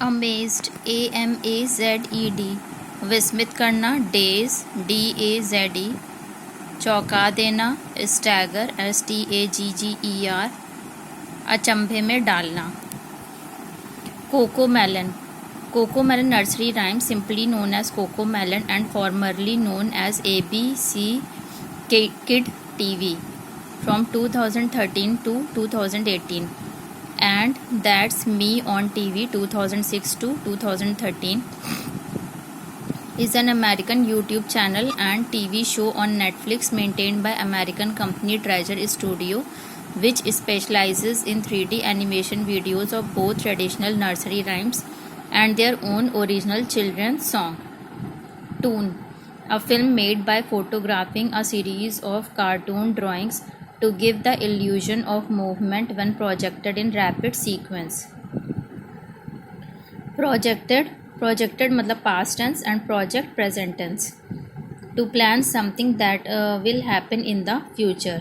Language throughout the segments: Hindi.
अमेज्ड, AMAZED, विस्मित करना, डेज, DAZE, चौंका देना, स्टैगर, STAGGER, अचंभे में डालना। CoComelon, CoComelon nursery rhyme simply known as Cocomelon and formerly known as ABC Kid TV from 2013 to 2018 and That's Me on TV 2006 to 2013 is an American YouTube channel and TV show on Netflix maintained by American company Treasure Studio, which specializes in 3D animation videos of both traditional nursery rhymes and their own original children's song. Toon, a film made by photographing a series of cartoon drawings to give the illusion of movement when projected in rapid sequence. Projected मतलब past tense and project present tense. To plan something that will happen in the future.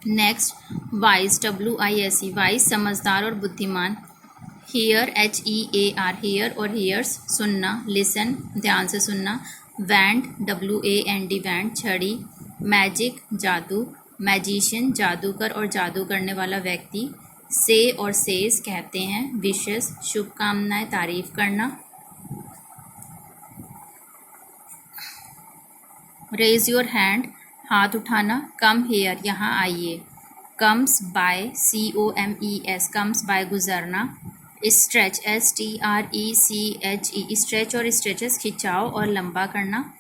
Next, wise, WISE, wise समझदार और बुद्धिमान। हियर, HEAR, हियर और हियर्स सुनना, लिसन ध्यान से सुनना। वैंड, WAND, वैंड छड़ी। मैजिक जादू, मैजिशियन जादूगर और जादू करने वाला व्यक्ति। से और सेज कहते हैं। विशेस शुभकामनाएं, तारीफ करना। रेज योर हैंड हाथ उठाना। कम हेयर यहाँ आइए। Comes by, COMES, comes by गुजरना। स्ट्रेच, STRECHE, स्ट्रेच और स्ट्रेचेस खिंचाव और लंबा करना।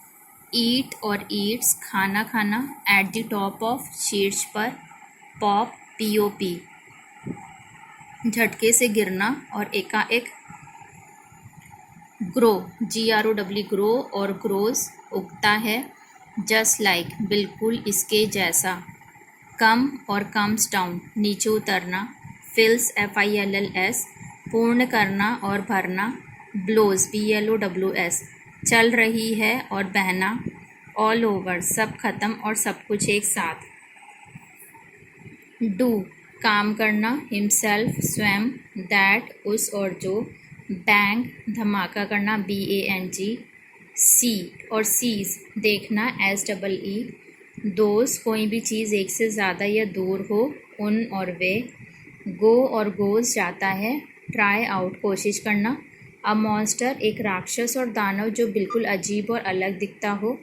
ईट और ईट्स खाना खाना। एट द टॉप ऑफ शीर्ष पर। पॉप, POP झटके से गिरना और एकाएक। ग्रो, GROW, ग्रो और ग्रोज उगता है। जस्ट लाइक, बिल्कुल इसके जैसा। कम और कम्स डाउन नीचे उतरना। फिल्स, FILLS पूर्ण करना और भरना। ब्लोज, BLOWS चल रही है और बहना। ऑल ओवर सब खत्म और सब कुछ एक साथ। डू काम करना। हिमसेल्फ स्वयं। दैट उस और जो। बैंग धमाका करना। BANG। सी और सीज देखना। SEE। दोस्त कोई भी चीज़ एक से ज़्यादा या दूर हो। उन और वे। गो और गोज जाता है। ट्राई आउट कोशिश करना। अ मॉन्स्टर एक राक्षस और दानव जो बिल्कुल अजीब और अलग दिखता हो।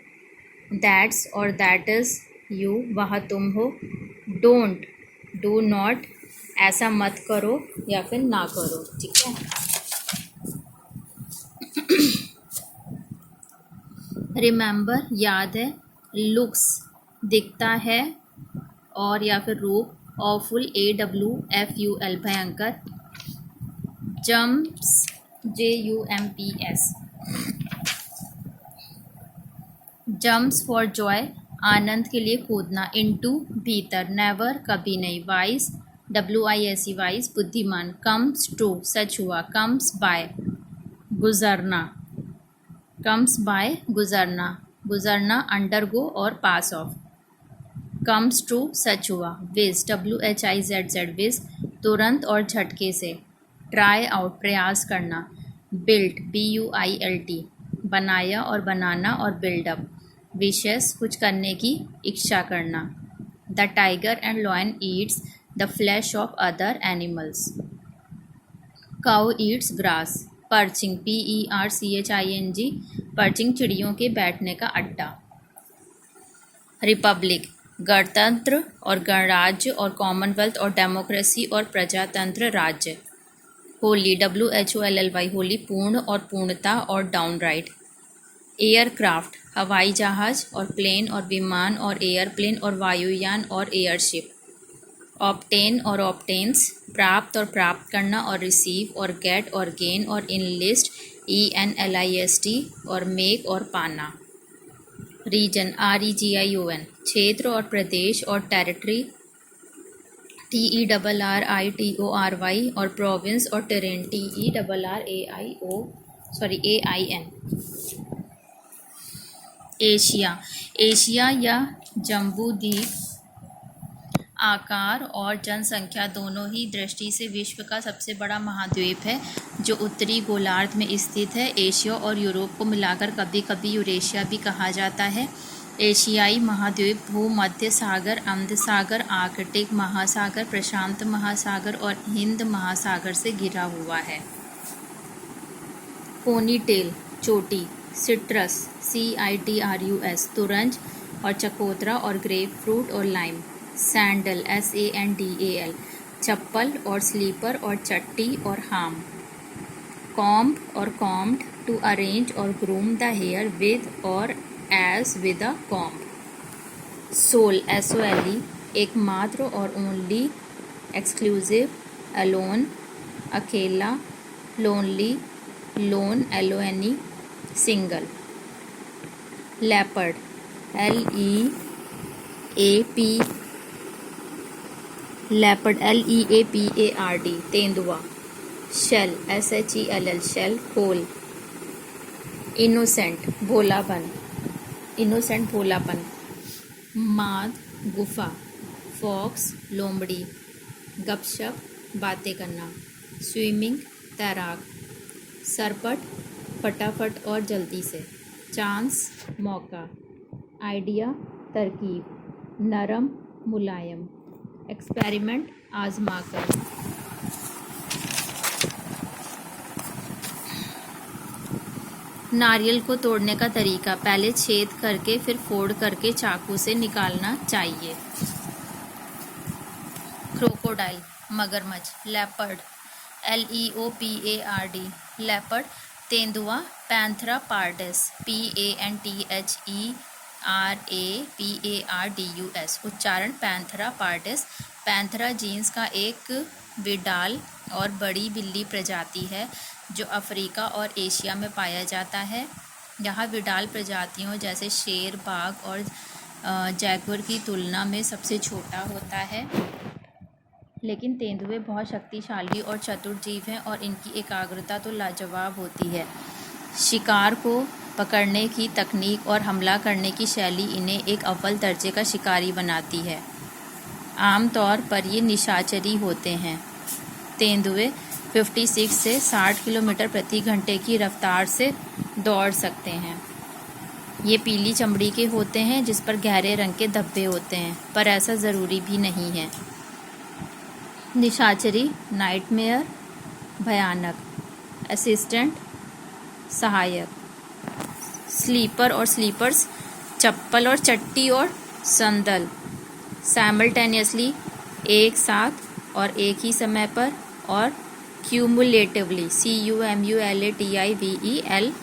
दैट्स और दैट इज़ यू वह तुम हो। डोंट, डू नॉट ऐसा मत करो या फिर ना करो। ठीक है। रिमेंबर याद है। लुक्स दिखता है और या फिर रूप। ऑफुल, AWFUL भयंकर। Jumps, JUMPS jumps for joy आनंद के लिए कूदना। इनटू भीतर। नेवर कभी नहीं। वाइज, WISE वाइज बुद्धिमान। कम्स टू सच हुआ। कम्स बाय गुजरना। कम्स बाय गुजरना, गुजरना अंडरगो और पास ऑफ। कम्स ट्रू सच हुआ। विज, WHIZZ विज तुरंत और झटके से। ट्राई आउट प्रयास करना। बिल्ट, BUILT बनाया और बनाना और बिल्डअप। विशेस कुछ करने की इच्छा करना। The tiger and lion eats the flash of other animals. Cow Yeats grass. Perching, PERCHING perching चिड़ियों के बैठने का अड्डा। रिपब्लिक गणतंत्र और गणराज्य और कॉमनवेल्थ और डेमोक्रेसी और प्रजातंत्र राज्य। होली, WHOLLY होली पूर्ण और पूर्णता और डाउनराइट। एयरक्राफ्ट हवाई जहाज और प्लेन और विमान और एयरप्लेन और वायुयान और एयरशिप। ऑब्टेन और ऑब्टेन्स प्राप्त और प्राप्त करना और रिसीव और गेट और गेन और इनलिस्ट ENLIST और मेक और पाना। रीजन, REGION क्षेत्र और प्रदेश और टेरिटरी। TERRITORY और प्रोविंस और टेरेन। AIN। एशिया। एशिया या जम्बूद्वीप आकार और जनसंख्या दोनों ही दृष्टि से विश्व का सबसे बड़ा महाद्वीप है, जो उत्तरी गोलार्ध में स्थित है। एशिया और यूरोप को मिलाकर कभी कभी यूरेशिया भी कहा जाता है। एशियाई महाद्वीप भूमध्य सागर, अंध सागर, आर्कटिक महासागर, प्रशांत महासागर और हिंद महासागर से घिरा हुआ है। पोनीटेल चोटी, सिट्रस CITRUS तुरंज और चकोतरा और ग्रेप फ्रूट और लाइम। सैंडल SANDAL चप्पल और स्लीपर और चट्टी और हाम। कॉम्ब और कॉम्ड टू अरेंज और ग्रूम द हेयर विद और as with a comb. Sole SOLE एकमात्र और ओनली, एक्सक्लूसिव, अलोन अकेला, lonely, lone LONE single. Leopard LEAPARD तेंदुआ। शेल SHELL शेल खोल। इनोसेंट भोलापन। माद गुफा। फॉक्स लोमड़ी। गपशप बातें करना। स्विमिंग तैराक। सरपट फटाफट और जल्दी से। चांस मौका। आइडिया तरकीब। नरम मुलायम। एक्सपेरिमेंट आजमाकर। नारियल को तोड़ने का तरीका, पहले छेद करके फिर फोड़ करके चाकू से निकालना चाहिए। क्रोकोडाइल मगरमच्छ। लेपर्ड LEOPARD लेपर्ड तेंदुआ। पैंथेरा पार्डिस PANTHERAPARDUS उच्चारण पैंथेरा पार्डिस। पैंथेरा जीन्स का एक विडाल और बड़ी बिल्ली प्रजाति है जो अफ्रीका और एशिया में पाया जाता है। यहाँ विडाल प्रजातियों जैसे शेर, बाघ और जैगुआर की तुलना में सबसे छोटा होता है, लेकिन तेंदुए बहुत शक्तिशाली और चतुर जीव हैं और इनकी एकाग्रता तो लाजवाब होती है। शिकार को पकड़ने की तकनीक और हमला करने की शैली इन्हें एक अव्वल दर्जे का शिकारी बनाती है। आमतौर पर ये निशाचरी होते हैं। तेंदुए 56 से 60 किलोमीटर प्रति घंटे की रफ्तार से दौड़ सकते हैं। ये पीली चमड़ी के होते हैं जिस पर गहरे रंग के धब्बे होते हैं, पर ऐसा ज़रूरी भी नहीं है। निशाचरी नाइटमेयर भयानक, असिस्टेंट सहायक। स्लीपर और स्लीपर्स चप्पल और चट्टी और संदल। साइमल्टेनियसली एक साथ और एक ही समय पर और क्यूमुलेटिवली CUMULATIVELY।